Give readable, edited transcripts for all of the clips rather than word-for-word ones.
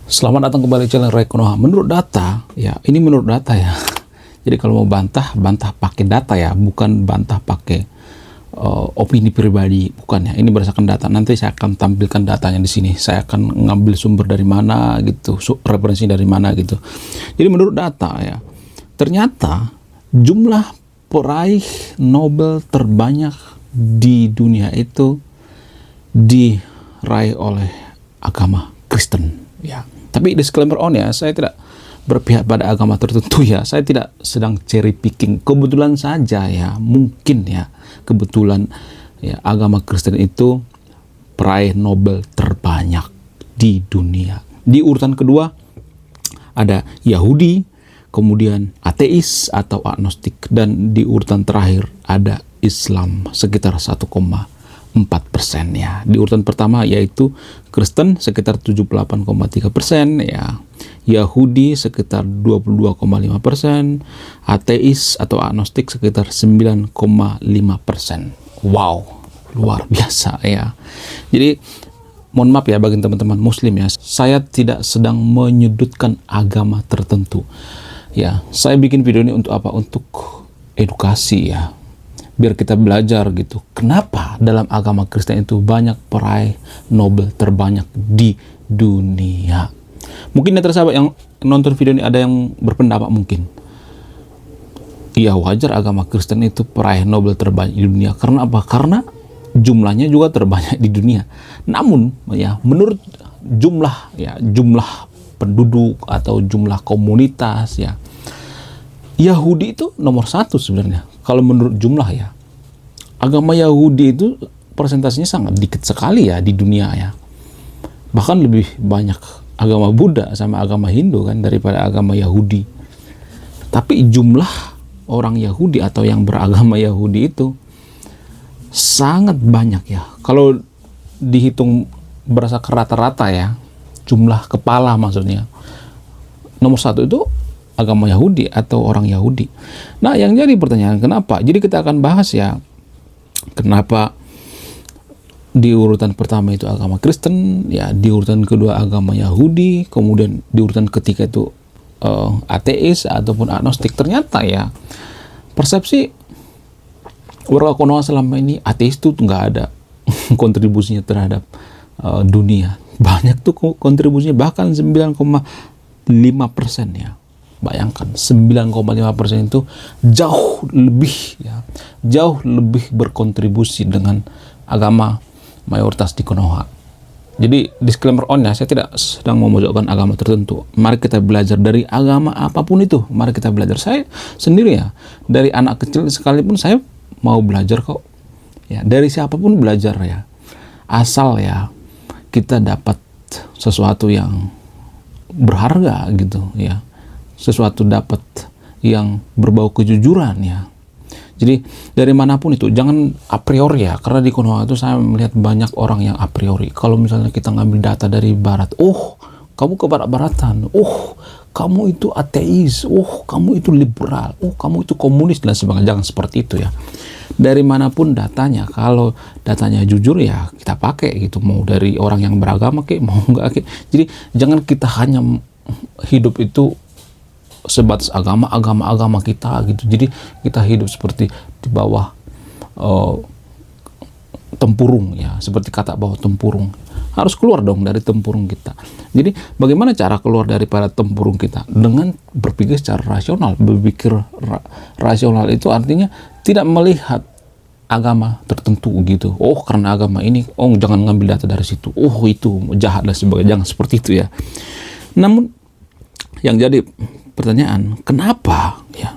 Selamat datang kembali di channel Ray Konoha. Menurut data, ya ini menurut data ya. Jadi kalau mau bantah pakai data ya, bukan bantah pakai opini pribadi, bukan ya. Ini berdasarkan data. Nanti saya akan tampilkan datanya di sini. Saya akan ngambil sumber dari mana gitu, referensi dari mana gitu. Jadi menurut data ya, ternyata jumlah peraih Nobel terbanyak di dunia itu diraih oleh agama Kristen ya. Tapi disclaimer on ya, saya tidak berpihak pada agama tertentu ya. Saya tidak sedang cherry picking. Kebetulan saja ya, mungkin ya, kebetulan ya agama Kristen itu peraih Nobel terbanyak di dunia. Di urutan kedua ada Yahudi, kemudian ateis atau agnostik, dan di urutan terakhir ada Islam sekitar 1,4% ya. Di urutan pertama yaitu Kristen sekitar 78,3% ya, Yahudi sekitar 22,5%, ateis atau agnostik sekitar 9,5%. Wow, luar biasa ya. Jadi mohon maaf ya bagi teman-teman muslim ya, saya tidak sedang menyudutkan agama tertentu ya. Saya bikin video ini untuk apa? Untuk edukasi ya, biar kita belajar gitu. Kenapa dalam agama Kristen itu banyak peraih Nobel terbanyak di dunia? Mungkin ya tersahabat yang nonton video ini ada yang berpendapat mungkin, iya wajar agama Kristen itu peraih Nobel terbanyak di dunia. Karena apa? Karena jumlahnya juga terbanyak di dunia. Namun ya, menurut jumlah penduduk atau jumlah komunitas ya, Yahudi itu nomor satu sebenarnya. Kalau menurut jumlah ya, agama Yahudi itu persentasenya sangat dikit sekali ya di dunia ya. Bahkan lebih banyak agama Buddha sama agama Hindu kan daripada agama Yahudi. Tapi jumlah orang Yahudi atau yang beragama Yahudi itu sangat banyak ya. Kalau dihitung berdasarkan rata-rata ya, jumlah kepala maksudnya, nomor satu itu agama Yahudi atau orang Yahudi. Nah, yang jadi pertanyaan kenapa? Jadi kita akan bahas ya, kenapa di urutan pertama itu agama Kristen, ya di urutan kedua agama Yahudi, kemudian di urutan ketiga itu ateis ataupun agnostik. Ternyata ya, persepsi warga Konoha selama ini ateis itu nggak ada kontribusinya terhadap dunia. Banyak tuh kontribusinya, bahkan 9,5% ya. Bayangkan 9,5% itu jauh lebih berkontribusi dengan agama mayoritas di Konoha. Jadi disclaimer on ya, saya tidak sedang memojokkan agama tertentu. Mari kita belajar dari agama apapun itu. Mari kita belajar. Saya sendiri ya, dari anak kecil sekalipun saya mau belajar kok. Ya, dari siapapun belajar ya. Asal ya kita dapat sesuatu yang berharga gitu ya. Sesuatu dapat yang berbau kejujuran ya. Jadi dari manapun itu jangan a priori ya, karena di Konoha itu saya melihat banyak orang yang a priori. Kalau misalnya kita ngambil data dari barat, kamu ke barat-baratan, kamu itu ateis, kamu itu liberal, kamu itu komunis dan sebagainya. Jangan seperti itu ya. Dari manapun datanya, kalau datanya jujur ya kita pakai gitu, mau dari orang yang beragama kek, mau enggak kek. Jadi jangan kita hanya hidup itu sebatas agama kita gitu. Jadi kita hidup seperti di bawah tempurung ya, seperti kata bawah tempurung. Harus keluar dong dari tempurung kita. Jadi bagaimana cara keluar daripada tempurung kita? Dengan berpikir secara rasional. Berpikir rasional itu artinya tidak melihat agama tertentu gitu. Karena agama ini, jangan ngambil data dari situ. Itu jahat dan sebagainya. Jangan seperti itu ya. Namun yang jadi pertanyaan, kenapa ya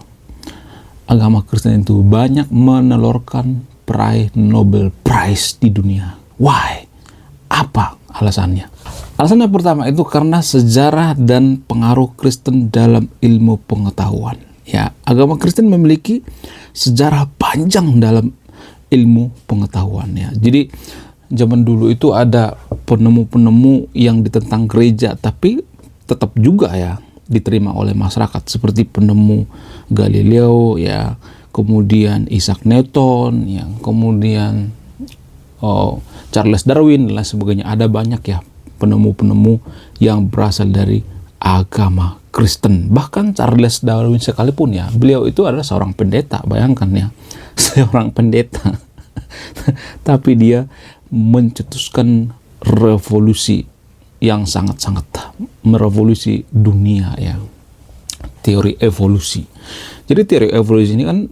agama Kristen itu banyak menelurkan peraih Nobel Prize di dunia? Why? Apa alasannya? Alasannya pertama itu karena sejarah dan pengaruh Kristen dalam ilmu pengetahuan. Ya, agama Kristen memiliki sejarah panjang dalam ilmu pengetahuan ya. Jadi zaman dulu itu ada penemu-penemu yang ditentang gereja, tapi tetap juga ya diterima oleh masyarakat, seperti penemu Galileo ya, kemudian Isaac Newton ya, kemudian Charles Darwin dan lain sebagainya. Ada banyak ya penemu-penemu yang berasal dari agama Kristen. Bahkan Charles Darwin sekalipun ya, beliau itu adalah seorang pendeta, bayangkan ya, seorang pendeta. Tapi dia mencetuskan revolusi yang sangat-sangat merevolusi dunia ya. Teori evolusi. Jadi teori evolusi ini kan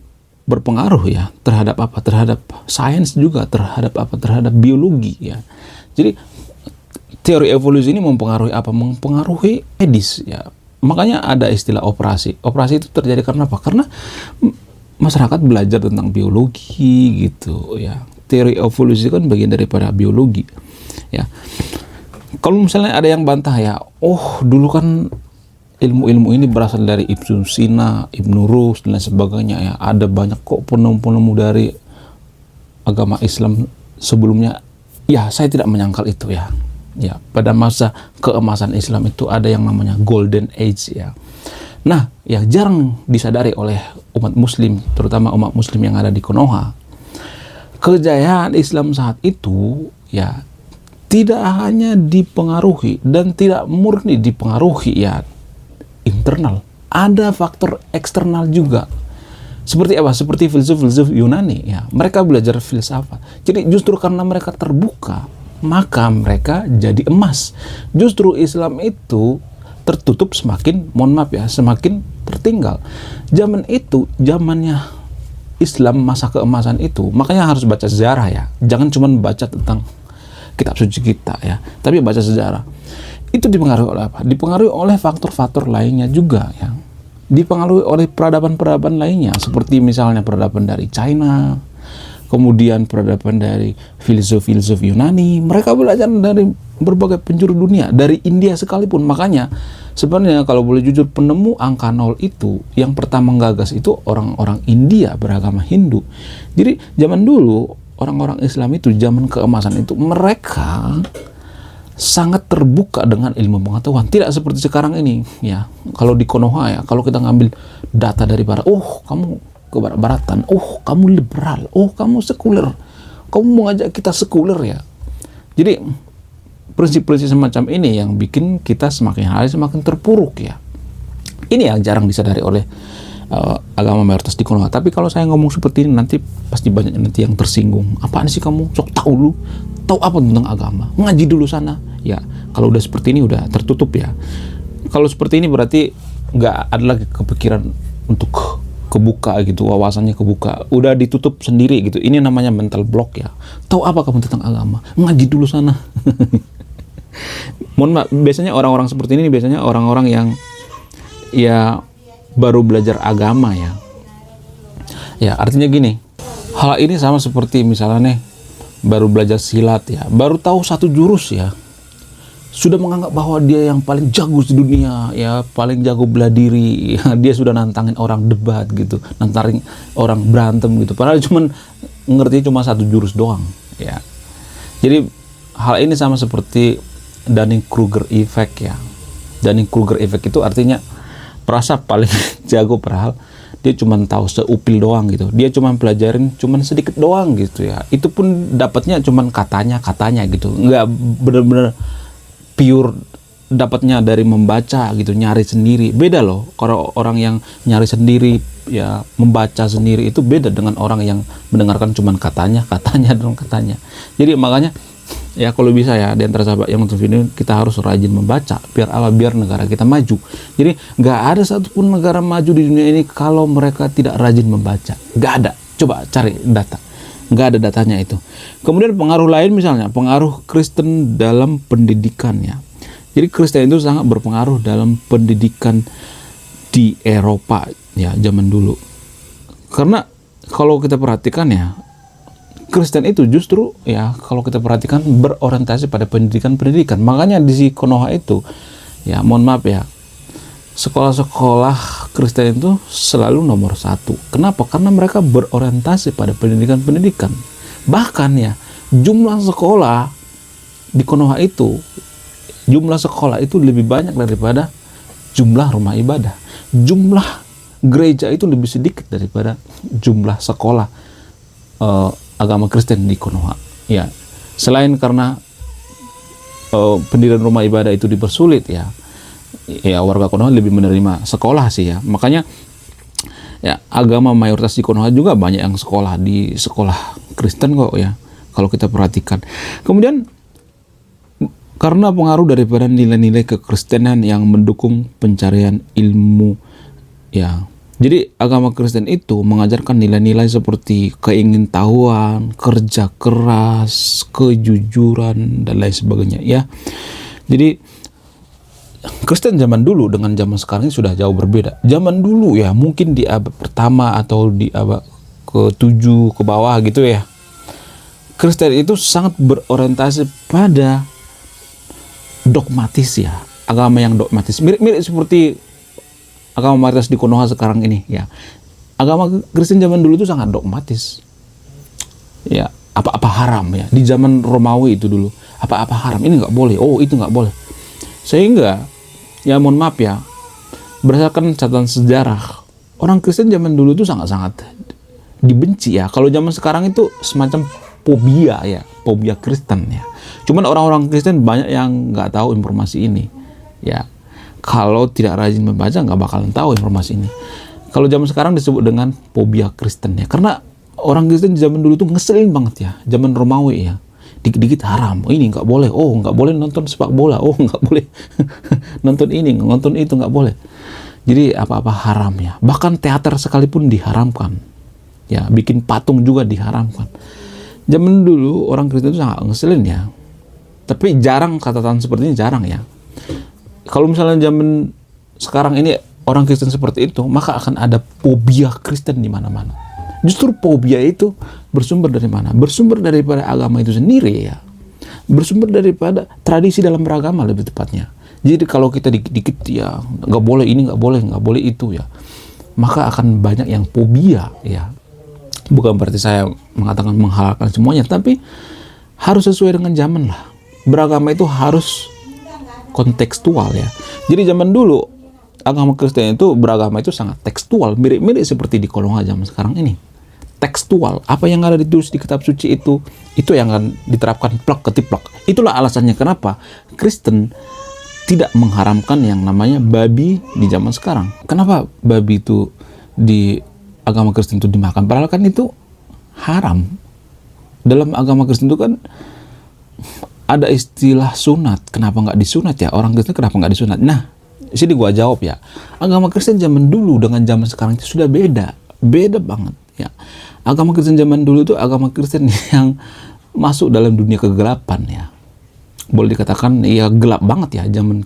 berpengaruh ya terhadap apa? Terhadap sains juga, terhadap apa? Terhadap biologi ya. Jadi teori evolusi ini mempengaruhi apa? Mempengaruhi medis ya. Makanya ada istilah operasi. Operasi itu terjadi karena apa? Karena masyarakat belajar tentang biologi gitu ya. Teori evolusi kan bagian daripada biologi ya. Kalau misalnya ada yang bantah ya, oh dulu kan ilmu-ilmu ini berasal dari Ibnu Sina, Ibnu Rus dan lain sebagainya ya. Ada banyak kok penemu-penemu dari agama Islam sebelumnya. Ya, saya tidak menyangkal itu ya. Ya, pada masa keemasan Islam itu ada yang namanya Golden Age ya. Nah, yang jarang disadari oleh umat muslim, terutama umat muslim yang ada di Konoha, kejayaan Islam saat itu ya tidak hanya dipengaruhi dan tidak murni dipengaruhi ya internal, ada faktor eksternal juga. Seperti apa? Seperti filsuf-filsuf Yunani ya. Mereka belajar filsafat. Jadi justru karena mereka terbuka, maka mereka jadi emas. Justru Islam itu tertutup semakin, mohon maaf ya, semakin tertinggal. Zaman itu, zamannya Islam masa keemasan itu, makanya harus baca sejarah ya. Jangan cuma baca tentang kitab suci kita ya, tapi baca sejarah. Itu dipengaruhi oleh apa? Dipengaruhi oleh faktor-faktor lainnya juga ya. Dipengaruhi oleh peradaban-peradaban lainnya, seperti misalnya peradaban dari China, kemudian peradaban dari filsuf-filsuf Yunani. Mereka belajar dari berbagai penjuru dunia, dari India sekalipun. Makanya sebenarnya kalau boleh jujur, penemu angka 0 itu yang pertama menggagas itu orang-orang India beragama Hindu. Jadi zaman dulu orang-orang Islam itu, zaman keemasan itu, mereka sangat terbuka dengan ilmu pengetahuan. Tidak seperti sekarang ini ya. Kalau di Konoha ya, kalau kita ngambil data dari barat, oh kamu ke barat-baratan, oh kamu liberal, oh kamu sekuler, kamu mau ngajak kita sekuler ya. Jadi prinsip-prinsip semacam ini yang bikin kita semakin hari semakin terpuruk ya. Ini yang jarang disadari oleh agama mayoritas di Konoha. Tapi kalau saya ngomong seperti ini, nanti pasti banyak nanti yang tersinggung. Apaan sih kamu? Sok tahu lu? Tahu apa tentang agama? Ngaji dulu sana. Ya, kalau udah seperti ini udah tertutup ya. Kalau seperti ini berarti nggak ada lagi kepikiran untuk kebuka gitu, wawasannya kebuka. Udah ditutup sendiri gitu. Ini namanya mental block ya. Tahu apa kamu tentang agama? Ngaji dulu sana. Mohon maaf, biasanya orang-orang seperti ini biasanya orang-orang yang ya baru belajar agama ya. Ya, artinya gini. Hal ini sama seperti misalnya nih, baru belajar silat ya, baru tahu satu jurus ya, sudah menganggap bahwa dia yang paling jago di dunia ya, paling jago bela diri ya, dia sudah nantangin orang debat gitu, nantangin orang berantem gitu, padahal cuman ngerti cuma satu jurus doang ya. Jadi hal ini sama seperti Dunning-Kruger effect ya. Dunning-Kruger effect itu artinya merasa paling jago padahal dia cuma tahu seupil doang gitu. Dia cuma pelajarin cuma sedikit doang gitu ya. Itu pun dapatnya cuma katanya gitu. Nggak bener-bener pure dapatnya dari membaca gitu, nyari sendiri. Beda loh. Kalau orang yang nyari sendiri ya, membaca sendiri itu beda dengan orang yang mendengarkan cuma katanya dong katanya. Jadi makanya ya kalau bisa ya, di antara sahabat yang nonton video kita harus rajin membaca biar apa? Biar negara kita maju. Jadi nggak ada satupun negara maju di dunia ini kalau mereka tidak rajin membaca. Nggak ada. Coba cari data. Nggak ada datanya itu. Kemudian pengaruh lain misalnya pengaruh Kristen dalam pendidikannya. Jadi Kristen itu sangat berpengaruh dalam pendidikan di Eropa ya zaman dulu. Karena kalau kita perhatikan ya, Kristen itu justru ya kalau kita perhatikan berorientasi pada pendidikan. Makanya di Konoha itu ya, mohon maaf ya, sekolah-sekolah Kristen itu selalu nomor 1. Kenapa? Karena mereka berorientasi pada pendidikan. Bahkan ya, jumlah sekolah di Konoha itu, jumlah sekolah itu lebih banyak daripada jumlah rumah ibadah. Jumlah gereja itu lebih sedikit daripada jumlah sekolah agama Kristen di Konoha. Ya, selain karena pendirian rumah ibadah itu dipersulit ya warga Konoha lebih menerima sekolah sih ya. Makanya ya agama mayoritas di Konoha juga banyak yang sekolah di sekolah Kristen kok ya, kalau kita perhatikan. Kemudian karena pengaruh daripada nilai-nilai kekristenan yang mendukung pencarian ilmu ya. Jadi agama Kristen itu mengajarkan nilai-nilai seperti keingintahuan, kerja keras, kejujuran dan lain sebagainya ya. Jadi Kristen zaman dulu dengan zaman sekarang ini sudah jauh berbeda. Zaman dulu ya mungkin di abad pertama atau di abad ke-7 ke bawah gitu ya, Kristen itu sangat berorientasi pada dogmatis ya, agama yang dogmatis, mirip-mirip seperti agama mayoritas di Konoha sekarang ini ya. Agama Kristen zaman dulu itu sangat dogmatis ya, apa-apa haram ya. Di zaman Romawi itu dulu apa-apa haram, ini nggak boleh, oh itu nggak boleh. Sehingga ya mohon maaf ya, berdasarkan catatan sejarah, orang Kristen zaman dulu itu sangat-sangat dibenci ya. Kalau zaman sekarang itu semacam fobia ya, fobia Kristen ya. Cuman orang-orang Kristen banyak yang nggak tahu informasi ini ya. Kalau tidak rajin membaca nggak bakalan tahu informasi ini. Kalau zaman sekarang disebut dengan fobia Kristen ya, karena orang Kristen di zaman dulu tuh ngeselin banget ya, zaman Romawi ya. Dikit-dikit haram, ini nggak boleh, oh nggak boleh nonton sepak bola, oh nggak boleh nonton ini, nonton itu nggak boleh. Jadi apa-apa haram ya, bahkan teater sekalipun diharamkan ya, bikin patung juga diharamkan. Zaman dulu orang Kristen itu sangat ngeselin ya, tapi jarang catatan seperti ini, jarang ya. Kalau misalnya zaman sekarang ini orang Kristen seperti itu, maka akan ada fobia Kristen di mana-mana. Justru fobia itu bersumber dari mana? Bersumber daripada agama itu sendiri ya. Bersumber daripada tradisi dalam beragama lebih tepatnya. Jadi kalau kita dikit-dikit ya nggak boleh ini, nggak boleh itu ya, maka akan banyak yang fobia ya. Bukan berarti saya mengatakan menghalalkan semuanya, tapi harus sesuai dengan zaman lah. Beragama itu harus kontekstual ya. Jadi zaman dulu agama Kristen itu beragama itu sangat tekstual, mirip-mirip seperti di Konoha zaman sekarang ini. Tekstual, apa yang ada ditulis di kitab suci itu yang akan diterapkan plak ketiplak. Itulah alasannya kenapa Kristen tidak mengharamkan yang namanya babi di zaman sekarang. Kenapa babi itu di agama Kristen itu dimakan? Padahal kan itu haram. Dalam agama Kristen itu kan ada istilah sunat. Kenapa nggak disunat ya? Orang Kristen kenapa nggak disunat? Nah, sini gua jawab ya. Agama Kristen zaman dulu dengan zaman sekarang itu sudah beda banget ya. Agama Kristen zaman dulu itu agama Kristen yang masuk dalam dunia kegelapan ya. Boleh dikatakan ya gelap banget ya zaman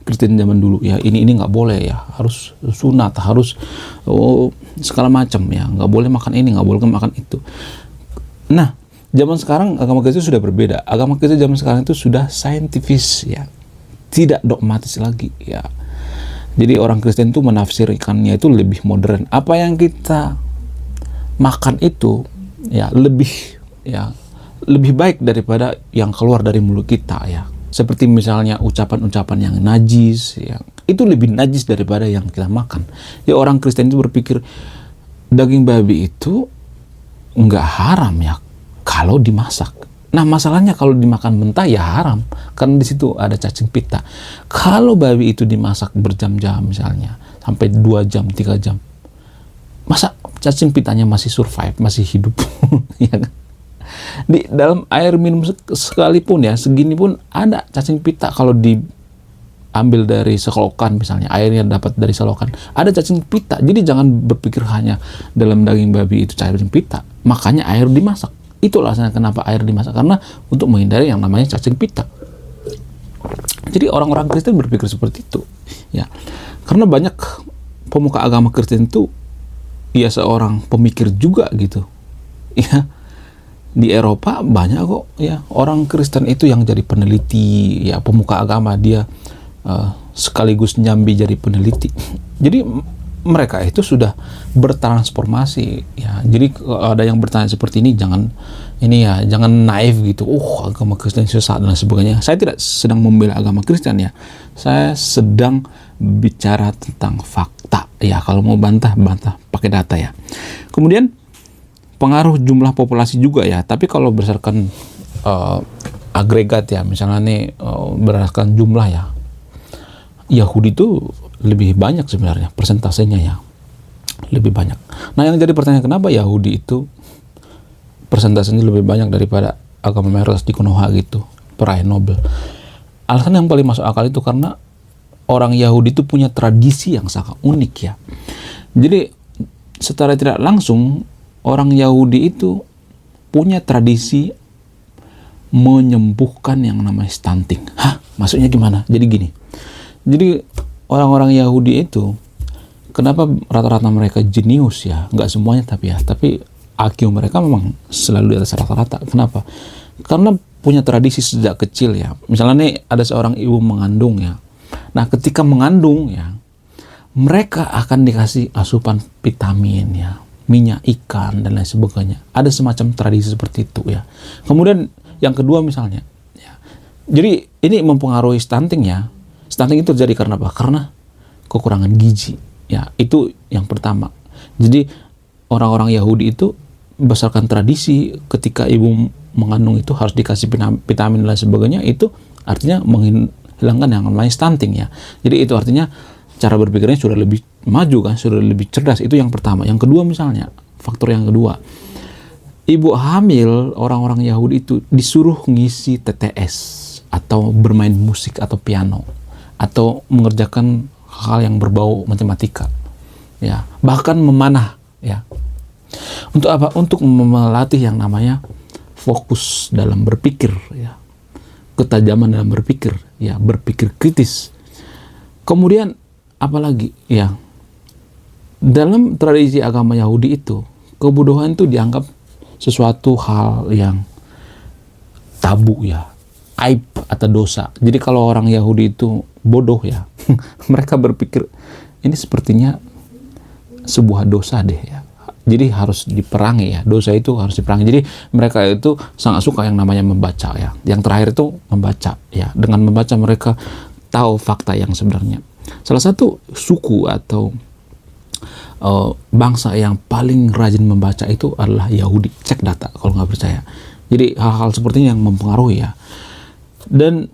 Kristen zaman dulu ya. Ini nggak boleh ya, harus sunat, harus segala macam ya, nggak boleh makan ini, nggak boleh makan itu. Nah, zaman sekarang agama Kristen sudah berbeda. Agama Kristen zaman sekarang itu sudah saintifis ya, tidak dogmatis lagi ya. Jadi orang Kristen itu menafsirkannya itu lebih modern. Apa yang kita makan itu ya lebih baik daripada yang keluar dari mulut kita ya. Seperti misalnya ucapan-ucapan yang najis ya, itu lebih najis daripada yang kita makan. Ya orang Kristen itu berpikir daging babi itu nggak haram ya kalau dimasak. Nah masalahnya kalau dimakan mentah ya haram, karena di situ ada cacing pita. Kalau babi itu dimasak berjam-jam misalnya sampai 2 jam 3 jam, masa cacing pitanya masih survive, masih hidup ya kan? Di dalam air minum sekalipun ya, segini pun ada cacing pita. Kalau diambil dari selokan misalnya, airnya dapat dari selokan, ada cacing pita. Jadi jangan berpikir hanya dalam daging babi itu cacing pita, makanya air dimasak. Itulah alasannya kenapa air dimasak, karena untuk menghindari yang namanya cacing pita. Jadi orang-orang Kristen berpikir seperti itu ya, karena banyak pemuka agama Kristen itu ya seorang pemikir juga gitu ya. Di Eropa banyak kok ya orang Kristen itu yang jadi peneliti ya, pemuka agama. Dia sekaligus nyambi jadi peneliti. Jadi mereka itu sudah bertransformasi ya. Jadi kalau ada yang bertanya seperti ini, jangan naif gitu. Agama Kristen sesat dan sebagainya. Saya tidak sedang membela agama Kristen ya. Saya sedang bicara tentang fakta ya. Kalau mau bantah pakai data ya. Kemudian pengaruh jumlah populasi juga ya. Tapi kalau berdasarkan agregat ya, misalnya nih berdasarkan jumlah ya, Yahudi itu lebih banyak sebenarnya persentasenya ya, lebih banyak. Nah yang jadi pertanyaan, kenapa Yahudi itu persentasenya lebih banyak daripada agama mayoritas di Konoha gitu, peraih Nobel? Alasan yang paling masuk akal itu karena orang Yahudi itu punya tradisi yang sangat unik ya. Jadi secara tidak langsung orang Yahudi itu punya tradisi menyembuhkan yang namanya stunting. Hah? Maksudnya gimana? Jadi gini. Jadi orang-orang Yahudi itu, kenapa rata-rata mereka jenius ya? Nggak semuanya tapi ya. Tapi IQ mereka memang selalu di atas rata-rata. Kenapa? Karena punya tradisi sejak kecil ya. Misalnya nih ada seorang ibu mengandung ya. Nah ketika mengandung ya, mereka akan dikasih asupan vitamin ya, minyak ikan dan lain sebagainya. Ada semacam tradisi seperti itu ya. Kemudian yang kedua misalnya ya, jadi ini mempengaruhi stunting ya. Stunting itu terjadi karena apa? Karena kekurangan gizi ya. Itu yang pertama. Jadi orang-orang Yahudi itu berdasarkan tradisi, ketika ibu mengandung itu harus dikasih vitamin dan lain sebagainya. Itu artinya menghilangkan yang namanya stunting ya. Jadi itu artinya cara berpikirnya sudah lebih maju kan, sudah lebih cerdas. Itu yang pertama. Yang kedua misalnya, faktor yang kedua, ibu hamil orang-orang Yahudi itu disuruh ngisi TTS atau bermain musik atau piano atau mengerjakan hal yang berbau matematika ya, bahkan memanah ya. Untuk apa? Untuk melatih yang namanya fokus dalam berpikir ya, ketajaman dalam berpikir ya, berpikir kritis. Kemudian apalagi ya, dalam tradisi agama Yahudi itu kebodohan itu dianggap sesuatu hal yang tabu ya, aib atau dosa. Jadi kalau orang Yahudi itu bodoh ya, mereka berpikir ini sepertinya sebuah dosa deh ya. Jadi harus diperangi ya, dosa itu harus diperangi. Jadi mereka itu sangat suka yang namanya membaca ya. Yang terakhir itu membaca ya. Dengan membaca mereka tahu fakta yang sebenarnya. Salah satu suku atau bangsa yang paling rajin membaca itu adalah Yahudi. Cek data kalau nggak percaya. Jadi hal-hal seperti ini yang mempengaruhi ya. Dan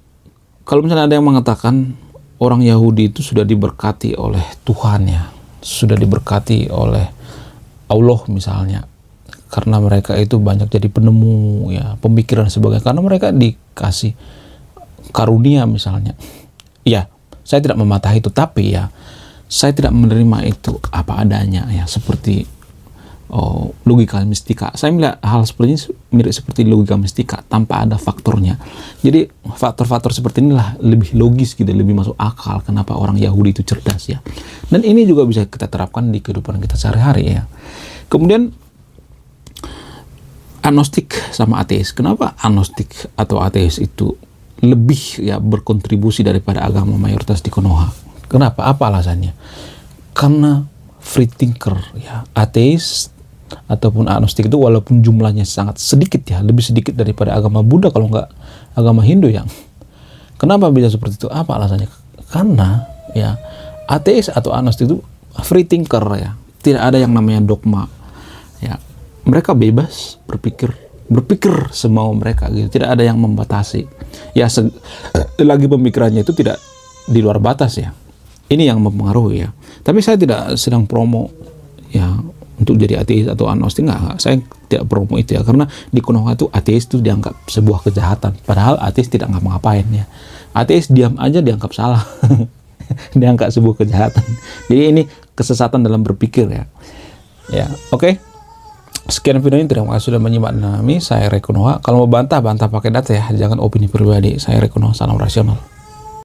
kalau misalnya ada yang mengatakan orang Yahudi itu sudah diberkati oleh Tuhan ya, sudah diberkati oleh Allah misalnya, karena mereka itu banyak jadi penemu ya, pemikiran sebagainya, karena mereka dikasih karunia misalnya. Ya, saya tidak mematahi itu, tapi ya saya tidak menerima itu apa adanya ya, seperti logika mistika. Saya melihat hal seperti ini mirip seperti logika mistika tanpa ada faktornya. Jadi faktor-faktor seperti inilah lebih logis gitu, lebih masuk akal kenapa orang Yahudi itu cerdas ya. Dan ini juga bisa kita terapkan di kehidupan kita sehari-hari ya. Kemudian agnostik sama ateis. Kenapa agnostik atau ateis itu lebih ya berkontribusi daripada agama mayoritas di Konoha? Kenapa? Apa alasannya? Karena free thinker ya, ateis ataupun agnostik itu walaupun jumlahnya sangat sedikit ya, lebih sedikit daripada agama Buddha kalau nggak agama Hindu ya. Kenapa bisa seperti itu? Apa alasannya? Karena ya ateis atau agnostik itu free thinker ya, tidak ada yang namanya dogma ya. Mereka bebas berpikir semau mereka gitu, tidak ada yang membatasi ya. Lagi pemikirannya itu tidak di luar batas ya. Ini yang mempengaruhi ya. Tapi saya tidak sedang promo ya untuk jadi ateis atau agnostik, enggak. Saya tidak promo itu ya, karena di Konoha itu ateis itu dianggap sebuah kejahatan, padahal ateis tidak ngapa-ngapain ya. Ateis diam aja dianggap salah. Dianggap sebuah kejahatan. Jadi ini kesesatan dalam berpikir ya. Ya, oke. Sekian video ini, terima kasih sudah menyimak kami. Saya Ray Konoha. Kalau mau bantah pakai data ya, jangan opini pribadi. Saya Ray Konoha, salam rasional.